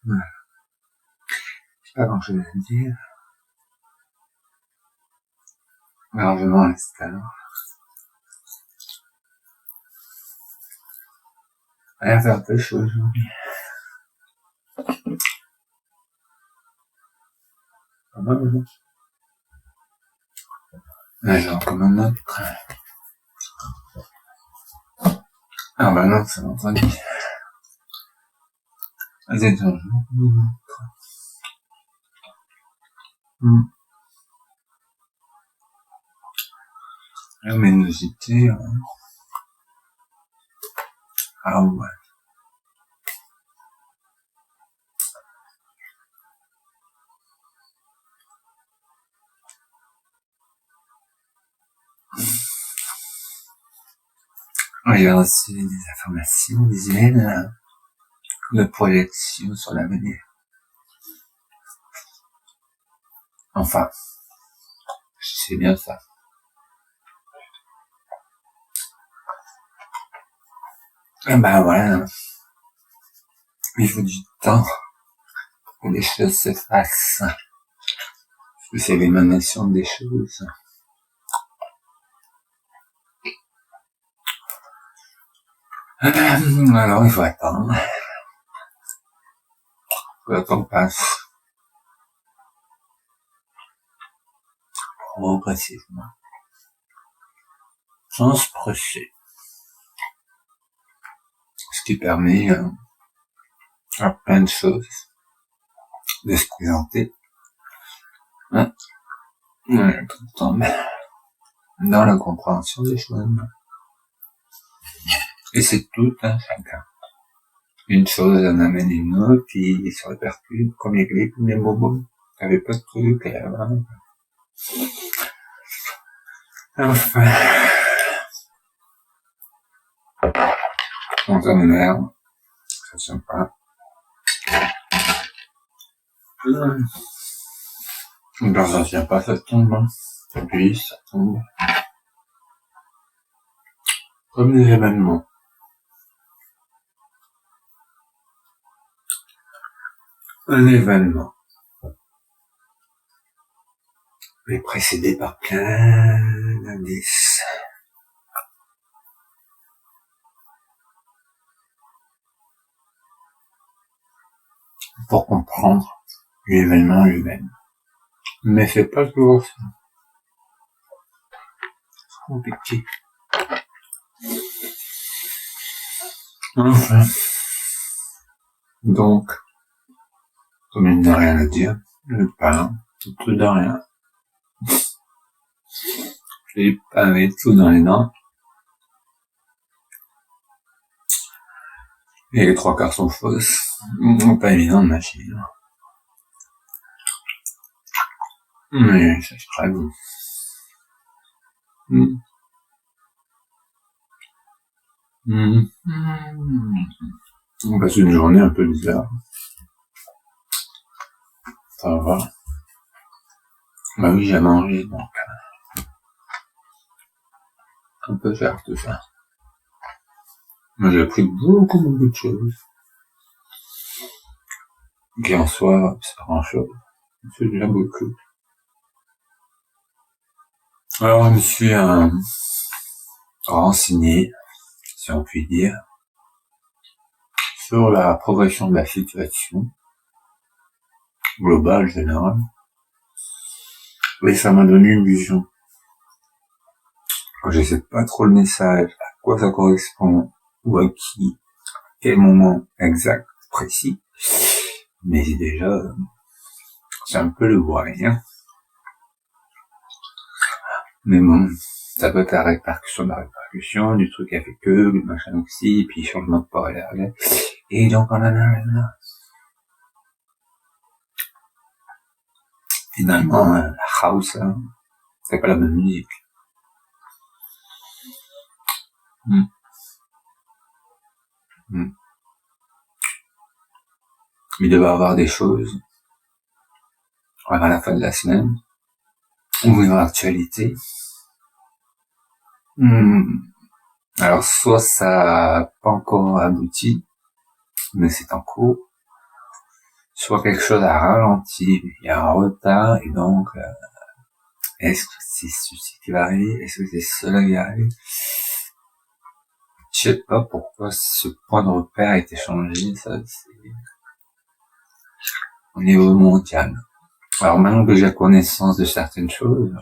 Ouais. Je sais pas grand chose à dire. Largement à l'instant. Rien faire peu chaud aujourd'hui. Ah bah non. Ouais, genre comme un autre. Ah bah non, c'est vendredi. Vous êtes un jour comme un autre. Luminosité, hein. Ah ouais. J'ai reçu des informations visuelles de projection sur l'avenir. Enfin, c'est bien ça. Et ben voilà, il faut du temps pour que les choses se fassent. C'est l'émanation des choses. Alors il faut attendre. Le temps passe progressivement, sans se presser. Ce qui permet à plein de choses de se présenter. Hein, tout le temps dans la compréhension des choses. Et c'est tout, hein, chacun. Une chose en amène une autre, puis il se répercute comme les grippes, les bobos. T'avais pas de truc, avant. Enfin. On s'en énerve. Ça tient pas. Quand ça tient pas, ça tombe, hein. Ça glisse, ça tombe. Comme des événements. Un événement est précédé par plein d'indices. Pour comprendre l'événement lui-même. Mais c'est pas toujours ça. C'est compliqué. Enfin. Donc, comme il n'a rien à dire, je parle tout de rien. J'ai pavé tout dans les dents. Et les 3/4 sont fausses. Pas évident de mâcher. Mais ça se très bon. On passe une journée un peu bizarre. Ça va. Bah oui, j'ai mangé, donc on peut faire tout ça. Moi, j'ai appris beaucoup de choses. Qui en soi, c'est pas grand chose. C'est déjà beaucoup. Alors, je me suis renseigné, si on peut dire, sur la progression de la situation globale, générale. Et ça m'a donné une vision. Je sais pas trop le message, à quoi ça correspond, ou à qui, quel moment exact, précis. Mais déjà, c'est un peu le voyant. Mais bon, ça peut être la répercussion de la répercussion, du truc avec eux, du machin aussi, et puis changement de port et l'arrière. Et donc on en a là. Finalement, la house, c'est pas la même musique. Il devait y avoir des choses avant la fin de la semaine, ou dans l'actualité, Alors, soit ça n'a pas encore abouti, mais c'est en cours, soit quelque chose a ralenti, il y a un retard, et donc, est-ce que c'est ceci qui va arriver? Est-ce que c'est cela qui va arriver? Je sais pas pourquoi ce point de repère a été changé, ça, c'est au niveau mondial. Alors maintenant que j'ai connaissance de certaines choses,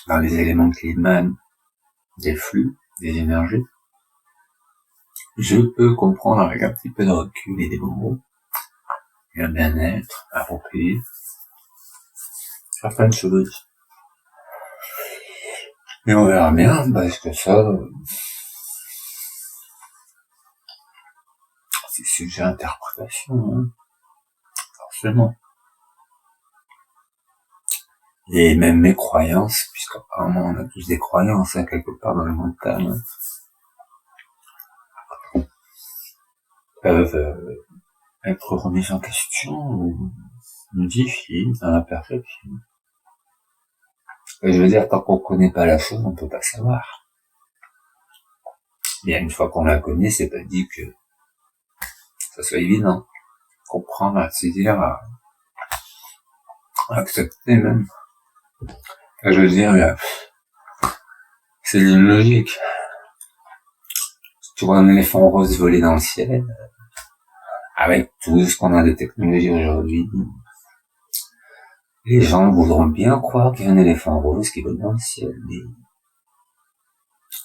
dans les éléments qui émanent des flux, des énergies, je peux comprendre avec un petit peu de recul et des bons mots, et un bien-être approprié, certaines choses. Et on verra bien, parce que ça, c'est sujet à interprétation, hein, forcément. Et même mes croyances, puisqu'apparemment on a tous des croyances, hein, quelque part dans le mental, peuvent être remises en question ou modifiées dans la perfection. Et je veux dire, tant qu'on connaît pas la chose, on peut pas savoir. Et une fois qu'on la connaît, c'est pas dit que ça soit évident. Comprendre, à saisir, à accepter même. Je veux dire, c'est une logique. Si tu vois un éléphant rose voler dans le ciel, avec tout ce qu'on a de technologie aujourd'hui, les gens voudront bien croire qu'il y a un éléphant rose qui vole dans le ciel, mais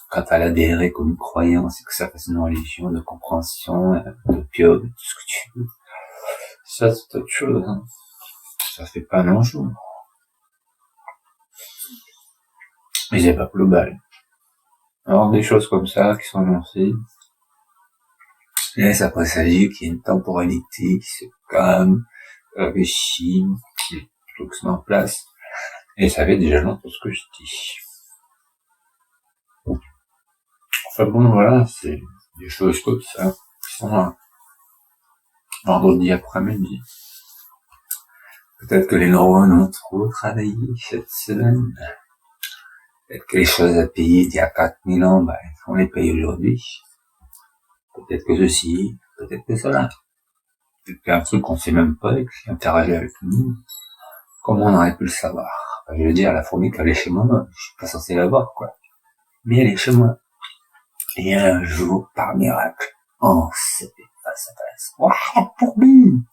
quand elle adhéré comme une croyance et que ça fasse une religion de compréhension, de pio, de tout ce que tu veux, ça c'est autre chose, hein. Ça fait pas un jour. Mais c'est pas global. Alors des choses comme ça qui sont annoncées, laisse après s'agir qu'il y a une temporalité qui se calme, réfléchit, qui tout se met en place, et ça fait déjà longtemps ce que je dis. Enfin bon, voilà, c'est des choses comme ça, qui sont là. Vendredi après-midi. Peut-être que les neurones ont trop travaillé cette semaine. Peut-être que les choses à payer d'il y a 4000 ans, on les paye aujourd'hui. Peut-être que ceci, peut-être que cela. Peut-être qu'il y a un truc qu'on sait même pas et qui interagit avec nous. Comment on aurait pu le savoir? Je veux dire, la fourmi qui est chez moi, je suis pas censé la voir, quoi. Mais elle est chez moi. Et un jour, par miracle, on s'est face à face. Ouah, la fourmi!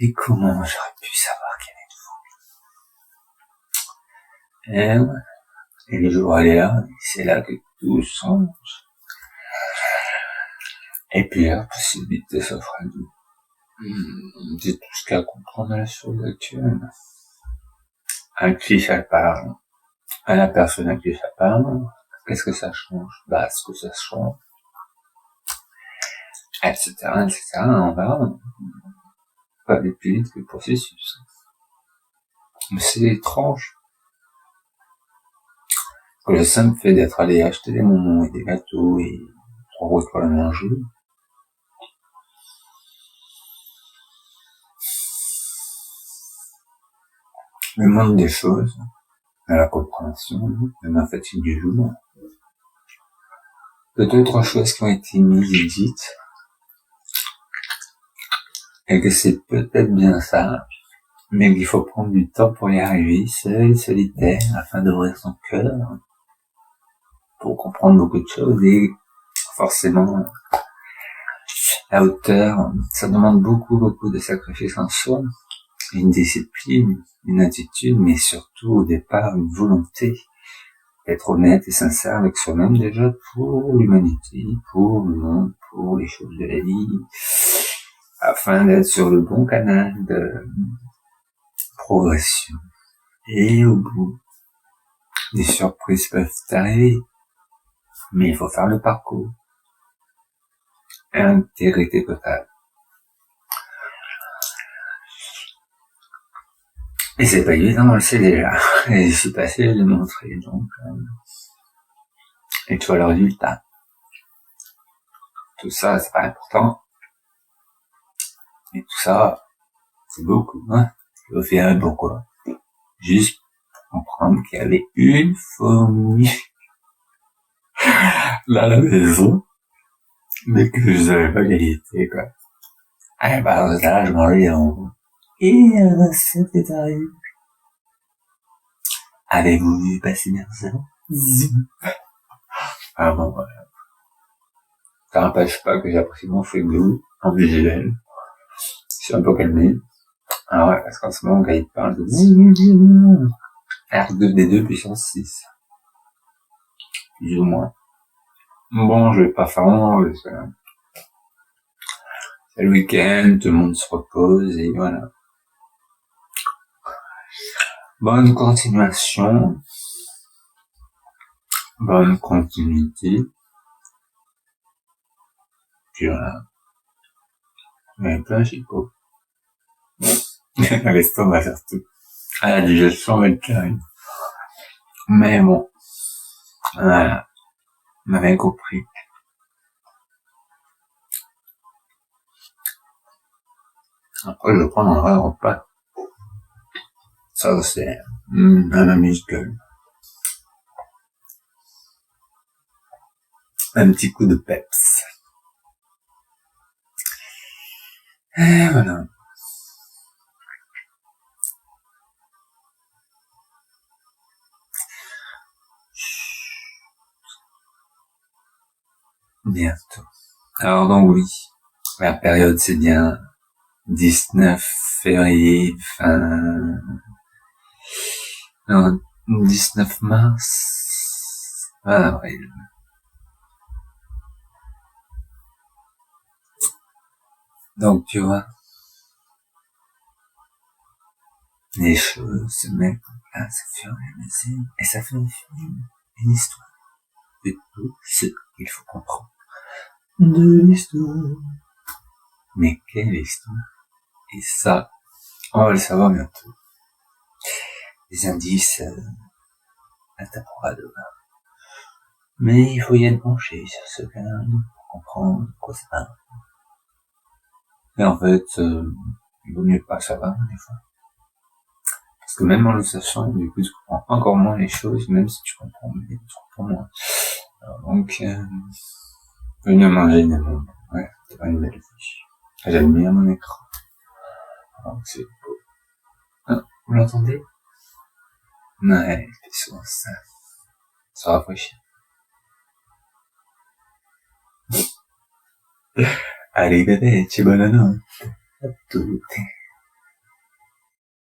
Et comment j'aurais pu savoir qu'elle est de vous? Et le jour elle est là, c'est là que tout change. Et puis la possibilité s'offre à nous. C'est tout ce qu'il y a à comprendre à la chose actuelle. À qui ça parle? À la personne à qui ça parle? Qu'est-ce que ça change? Ce que ça change. Etc., etc. On va pas aller plus vite que le processus. Mais c'est étrange. Que le simple fait d'être allé acheter des bonbons et des gâteaux et 3 € pour le manger, le monde des choses, à la compréhension, de ma fatigue du jour, de d'autres choses qui ont été mises et dites, et que c'est peut-être bien ça, mais qu'il faut prendre du temps pour y arriver, seul, solitaire, afin d'ouvrir son cœur, pour comprendre beaucoup de choses, et forcément, la hauteur, ça demande beaucoup de sacrifices en soi, une discipline, une attitude, mais surtout au départ une volonté d'être honnête et sincère avec soi-même déjà pour l'humanité, pour le monde, pour les choses de la vie, afin d'être sur le bon canal de progression. Et au bout, des surprises peuvent arriver, mais il faut faire le parcours. Intégrité totale. Et c'est pas évident, on le sait déjà. Et je suis passé à le montrer, donc, et tu vois le résultat. Tout ça, c'est pas important. Et tout ça, c'est beaucoup, hein. Je veux faire pourquoi? Juste comprendre qu'il y avait une fourmi dans la maison, mais que je savais pas quelle était, quoi. Ah, bah, là, je mangeais en... Et c'était arrivé. Avez-vous vu passer Merzan? Ah bon, voilà. Ça n'empêche pas que j'apprécie mon frigo en visuel. C'est un peu calmé. Ah ouais, parce qu'en ce moment, quand il parle de R2D2 puissance 6. Plus ou moins. Bon, je vais pas faire long, parce que c'est le week-end, tout le monde se repose, et voilà. Bonne continuation. Bonne continuité. Puis voilà. Mais plein chico. L'estomac surtout. À la digestion va être terrible. Mais bon. Voilà. On a bien compris. Après, je prends un vrai repas. Ça, c'est un amuse-gueule. Un petit coup de peps. Et voilà. Bientôt. Alors donc oui, la période c'est bien 19 février, non, 19 mars, avril. Donc tu vois, les choses se mettent en place au fur et à mesure, et ça fait une histoire de tout ce qu'il faut comprendre de l'histoire. Mais quelle histoire? Et ça, on va le savoir bientôt. Les indices à ta demain. Mais il faut y être branché sur ce canal pour comprendre de quoi ça parle. Et en fait, il vaut mieux pas savoir des fois. Parce que même en le sachant, du coup, tu comprends encore moins les choses, même si tu comprends, mais tu comprends moins. Alors donc, venir manger une amande. Ouais, c'est pas une belle vie. J'aime bien mon écran. Alors, c'est beau. Ah, vous l'entendez? Ouais, c'est souvent ça. Ça rafraîchit. Allez, bébé, tu es bonne annonce. À tout.